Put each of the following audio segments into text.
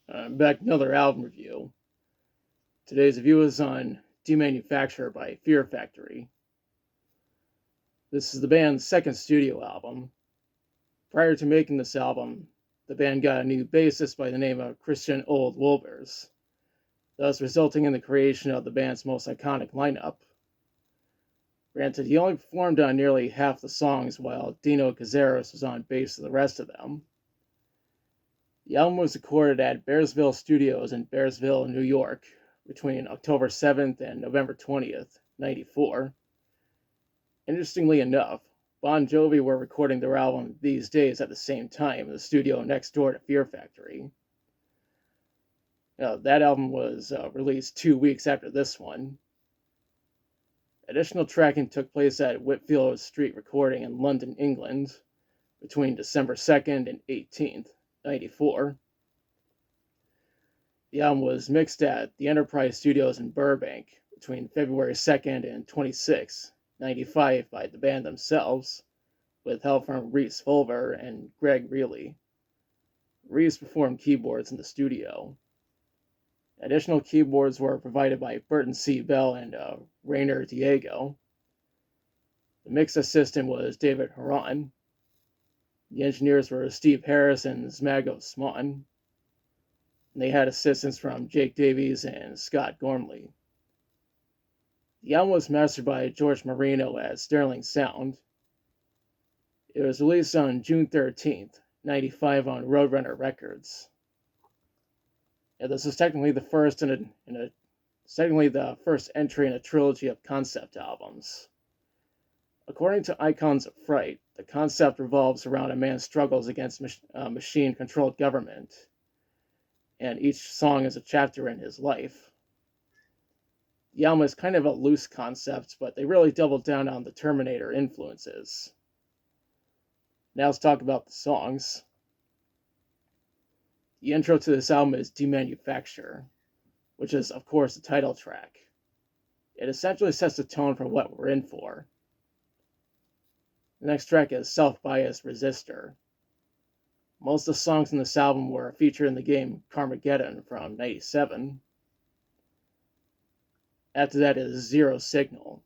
I'm back with another album review. Today's review is on Demanufacture by Fear Factory. This is the band's second studio album. Prior to making this album, the band got a new bassist by the name of Christian Old Wolbers, thus resulting in the creation of the band's most iconic lineup. Granted, he only performed on nearly half the songs, while Dino Cazares was on bass for the rest of them. The album was recorded at Bearsville Studios in Bearsville, New York, between October 7th and November 20th, 94. Interestingly enough, Bon Jovi were recording their album These Days at the same time in the studio next door to Fear Factory. That album was released 2 weeks after this one. Additional tracking took place at Whitfield Street Recording in London, England, between December 2nd and 18th, 94. The album was mixed at the Enterprise Studios in Burbank between February 2nd and 26th, 95 by the band themselves, with help from Reese Fulver and Greg Reilly. Reese performed keyboards in the studio. Additional keyboards were provided by Burton C. Bell and Rainer Diego. The mix assistant was David Haran. The engineers were Steve Harris and Zmago Sman. And they had assistance from Jake Davies and Scott Gormley. The album was mastered by George Marino at Sterling Sound. It was released on June 13th, 95 on Roadrunner Records. This is technically the first the first entry in a trilogy of concept albums. According to Icons of Fright, the concept revolves around a man's struggles against machine-controlled government, and each song is a chapter in his life. The album is kind of a loose concept, but they really doubled down on the Terminator influences. Now let's talk about the songs. The intro to this album is Demanufacture, which is, of course, the title track. It essentially sets the tone for what we're in for. The next track is Self-Biased Resistor. Most of the songs in this album were featured in the game Carmageddon from 97. After that is Zero Signal.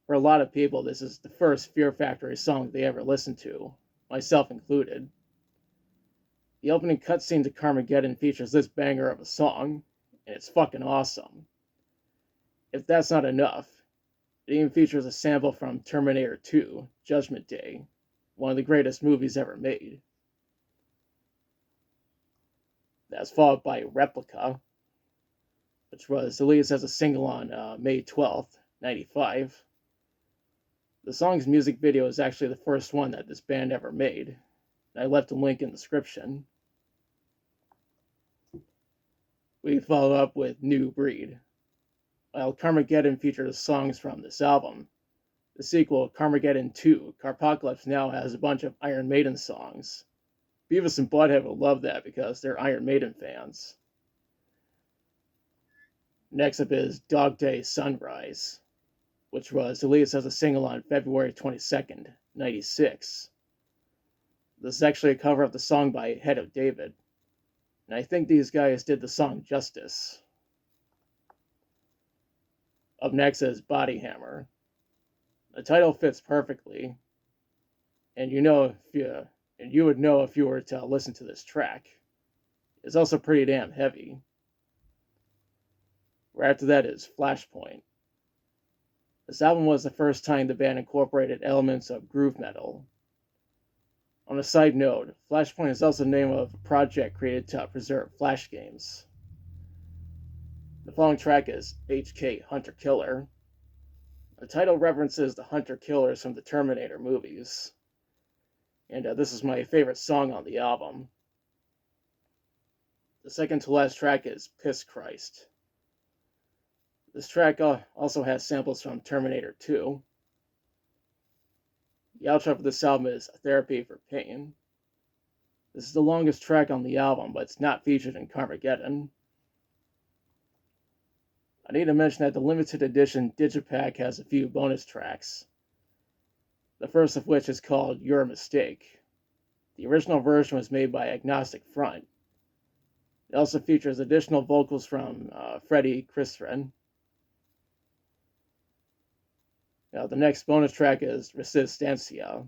For a lot of people, this is the first Fear Factory song they ever listened to, myself included. The opening cutscene to Carmageddon features this banger of a song, and it's fucking awesome. If that's not enough, it even features a sample from Terminator 2, Judgment Day, one of the greatest movies ever made. That's followed by Replica, which was released as a single on May 12th, 95. The song's music video is actually the first one that this band ever made. I left a link in the description. We follow up with New Breed. While Carmageddon features songs from this album, the sequel, Carmageddon 2, Carpocalypse Now, has a bunch of Iron Maiden songs. Beavis and Butthead will love that because they're Iron Maiden fans. Next up is Dog Day Sunrise, which was released as a single on February 22nd, 96. This is actually a cover of the song by Head of David, and I think these guys did the song justice. Up next is Body Hammer. The title fits perfectly, and you would know if you were to listen to this track. It's also pretty damn heavy. Right after that is Flashpoint. This album was the first time the band incorporated elements of groove metal. On a side note, Flashpoint is also the name of a project created to preserve Flash games. The following track is HK Hunter Killer. The title references the Hunter Killers from the Terminator movies. And this is my favorite song on the album. The second to last track is Piss Christ. This track also has samples from Terminator 2. The outro for this album is Therapy for Pain. This is the longest track on the album, but it's not featured in Carmageddon. I need to mention that the limited edition Digipack has a few bonus tracks. The first of which is called Your Mistake. The original version was made by Agnostic Front. It also features additional vocals from Freddie Christian. Now, the next bonus track is Resistencia.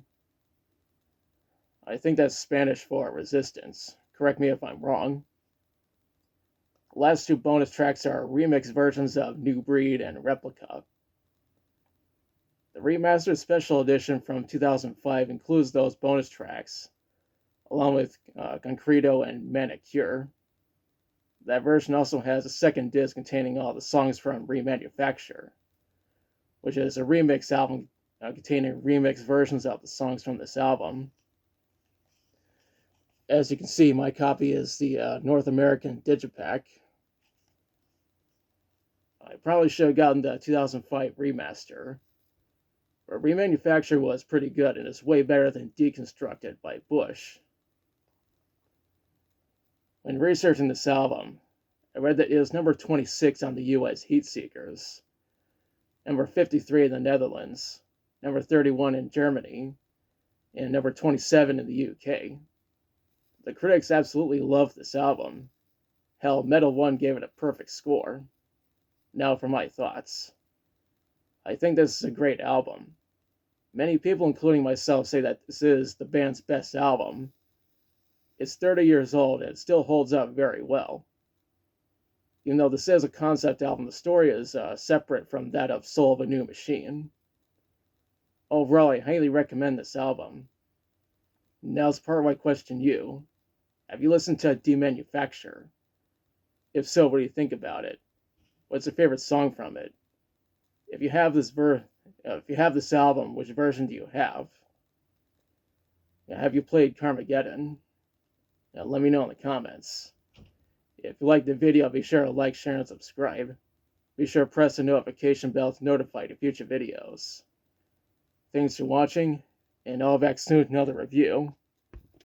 I think that's Spanish for resistance. Correct me if I'm wrong. The last two bonus tracks are remix versions of New Breed and Replica. The remastered special edition from 2005 includes those bonus tracks, along with Concreto and Manicure. That version also has a second disc containing all the songs from Remanufacture, which is a remix album containing remix versions of the songs from this album. As you can see, my copy is the North American Digipack. I probably should have gotten the 2005 remaster, but Remanufacture was pretty good and is way better than Deconstructed by Bush. When researching this album, I read that it is number 26 on the US Heatseekers, number 53 in the Netherlands, number 31 in Germany, and number 27 in the UK. The critics absolutely loved this album. Hell, Metal One gave it a perfect score. Now for my thoughts. I think this is a great album. Many people, including myself, say that this is the band's best album. It's 30 years old and it still holds up very well. Even though this is a concept album, the story is separate from that of Soul of a New Machine. Overall, I highly recommend this album. Now's the part where I question you. Have you listened to Demanufacture? If so, what do you think about it? What's your favorite song from it? If you have this album, which version do you have? Have you played Carmageddon? Let me know in the comments. If you liked the video, be sure to like, share, and subscribe. Be sure to press the notification bell to notify you of future videos. Thanks for watching, and I'll be back soon with another review.